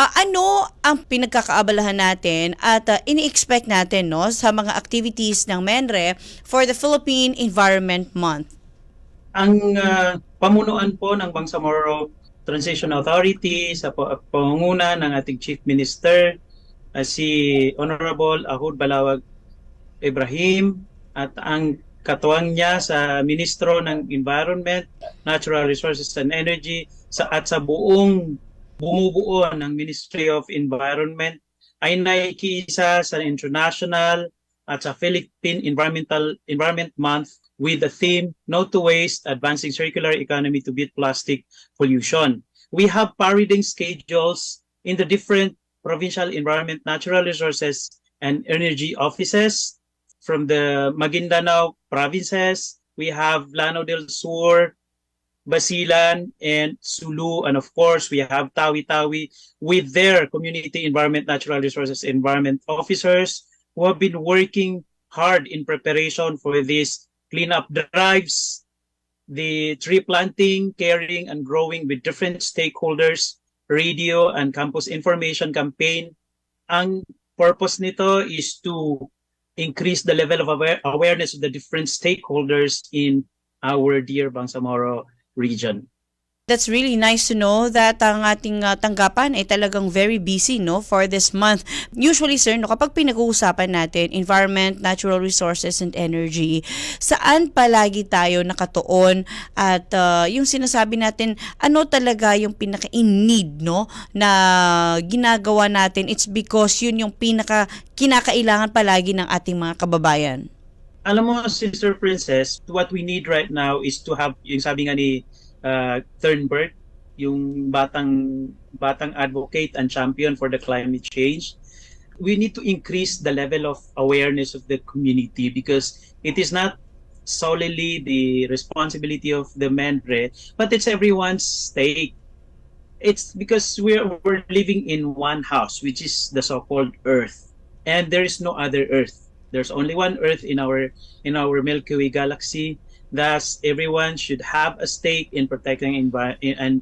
Ano ang pinagkakaabalahan natin at ini-expect natin no sa mga activities ng MENRE for the Philippine Environment Month? Ang pamunuan po ng Bangsamoro Transition Authority sa pangunguna ng ating Chief Minister, si Honorable Ahud Balawag Ibrahim, at ang katuwang niya sa Ministro ng Environment, Natural Resources and Energy at sa buong bumubuo ng Ministry of Environment ay nakikiisa sa international at sa Philippine Environment Month with the theme No to Waste, Advancing Circular Economy to Beat Plastic Pollution. We have parading schedules in the different provincial environment, natural resources, and energy offices from the Maguindanao provinces. We have Lanao del Sur, Basilan, and Sulu, and of course we have Tawi-Tawi with their community environment, natural resources, environment officers who have been working hard in preparation for this cleanup drives, the tree planting, caring, and growing with different stakeholders, radio and campus information campaign. Ang purpose nito is to increase the level of awareness of the different stakeholders in our dear Bangsamoro region. That's really nice to know that ang ating tanggapan ay talagang very busy no for this month. Usually sir, no, kapag pinag-uusapan natin environment, natural resources and energy, saan palagi tayo nakatuon at yung sinasabi natin ano talaga yung pinaka-in-need no na ginagawa natin, it's because yun yung pinaka kinakailangan palagi ng ating mga kababayan. Alam mo, Sister Princess, what we need right now is to have, yung sabi nga ni Thunberg, yung batang advocate and champion for the climate change. We need to increase the level of awareness of the community because it is not solely the responsibility of the MENRE, but it's everyone's stake. It's because we're living in one house, which is the so-called Earth, and there is no other Earth. There's only one Earth in our Milky Way galaxy. Thus, everyone should have a stake in protecting and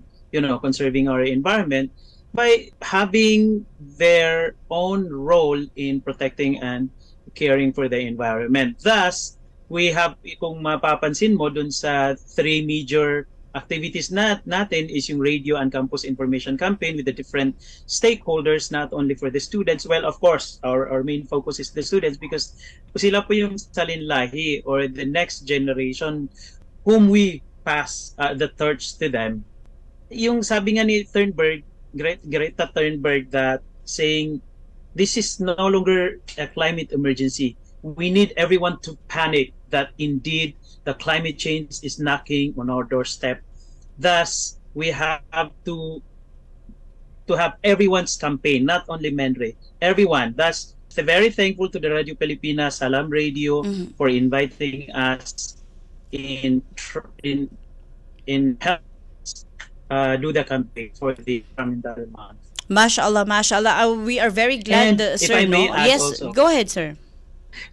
conserving our environment by having their own role in protecting and caring for the environment. Thus, we have, kung mapapansin mo dun sa three major activities natin is yung radio and campus information campaign with the different stakeholders, not only for the students. Well, of course, our main focus is the students because sila po yung salinlahi or the next generation whom we pass the torch to them. Yung sabi nga ni Thunberg, Greta Thunberg, that saying this is no longer a climate emergency. We need everyone to panic that indeed the climate change is knocking on our doorstep. Thus, we have to have everyone's campaign, not only MENRE, everyone. Thus, very thankful to the Radio Pilipinas, Salam Radio, for inviting us in help do the campaign for the Environmental Month. Mashallah, mashallah. We are very glad, sir. No? Yes, also, go ahead, sir.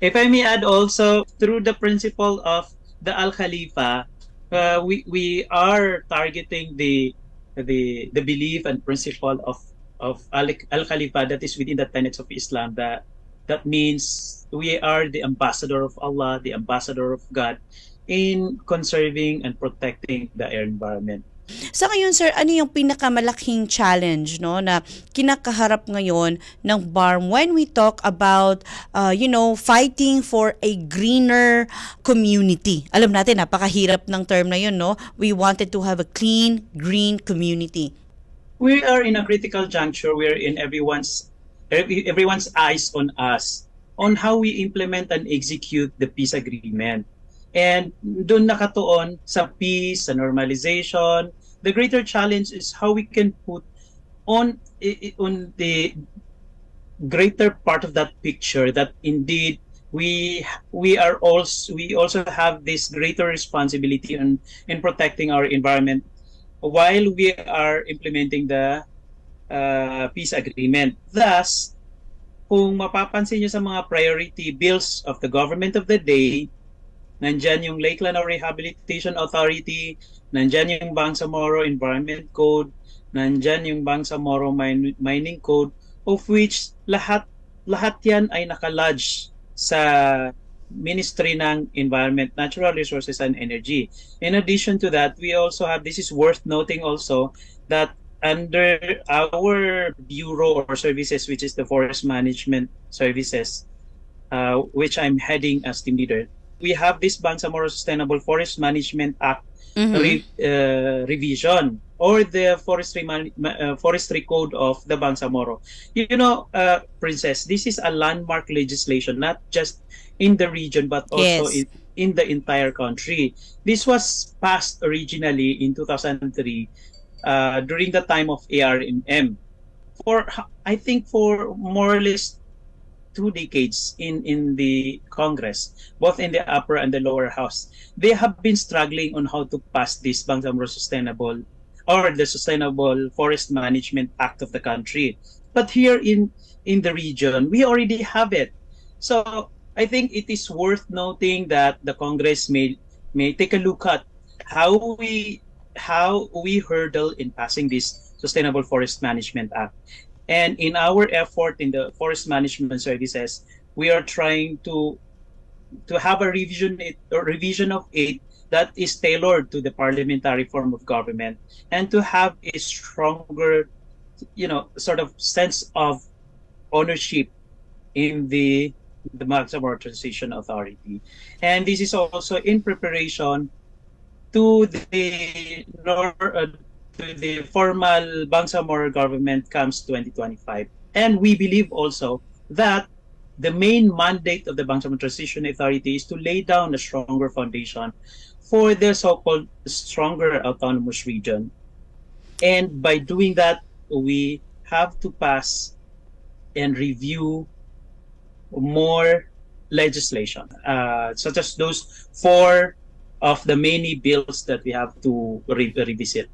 If I may add also, through the principle of the Al Khalifa, we are targeting the belief and principle of Al Khalifa that is within the tenets of Islam. That means we are the ambassador of Allah, the ambassador of God in conserving and protecting the air environment. Sa ngayon sir, ano yung pinakamalaking challenge no na kinakaharap ngayon ng BARM when we talk about fighting for a greener community? Alam natin napakahirap ng term na yun, no? We wanted to have a clean, green community. We are in a critical juncture where in everyone's eyes on us on how we implement and execute the peace agreement. And doon nakatuon sa peace, sa normalization. The greater challenge is how we can put on the greater part of that picture that indeed we also have this greater responsibility in protecting our environment while we are implementing the peace agreement. Thus, kung mapapansin nyo sa mga priority bills of the government of the day, nandyan yung Lake Lanao Rehabilitation Authority, nandyan yung Bangsamoro Environment Code, nandyan yung Bangsamoro Mining Code, of which lahat yan ay nakalodge sa Ministry ng Environment, Natural Resources and Energy. In addition to that, we also have, this is worth noting also, that under our bureau or services, which is the Forest Management Services, which I'm heading as team leader, we have this Bangsamoro Sustainable Forest Management Act revision, or the forestry code of the Bangsamoro. You know, Princess, this is a landmark legislation, not just in the region but also Yes. in the entire country. This was passed originally in 2003 during the time of ARMM. I think for more or less 2 decades in the Congress, both in the upper and the lower house, they have been struggling on how to pass this Bangsamoro Sustainable, or the Sustainable Forest Management Act of the country. But here in the region, we already have it. So I think it is worth noting that the Congress may take a look at how we hurdle in passing this Sustainable Forest Management Act. And in our effort in the Forest Management Services, we are trying to have a revision of it that is tailored to the parliamentary form of government, and to have a stronger, sort of sense of ownership in the Bangsamoro Transition Authority. And this is also in preparation to the formal Bangsamoro government comes 2025. And we believe also that the main mandate of the Bangsamoro Transition Authority is to lay down a stronger foundation for the so-called stronger autonomous region. And by doing that, we have to pass and review more legislation, such as those 4 of the many bills that we have to revisit.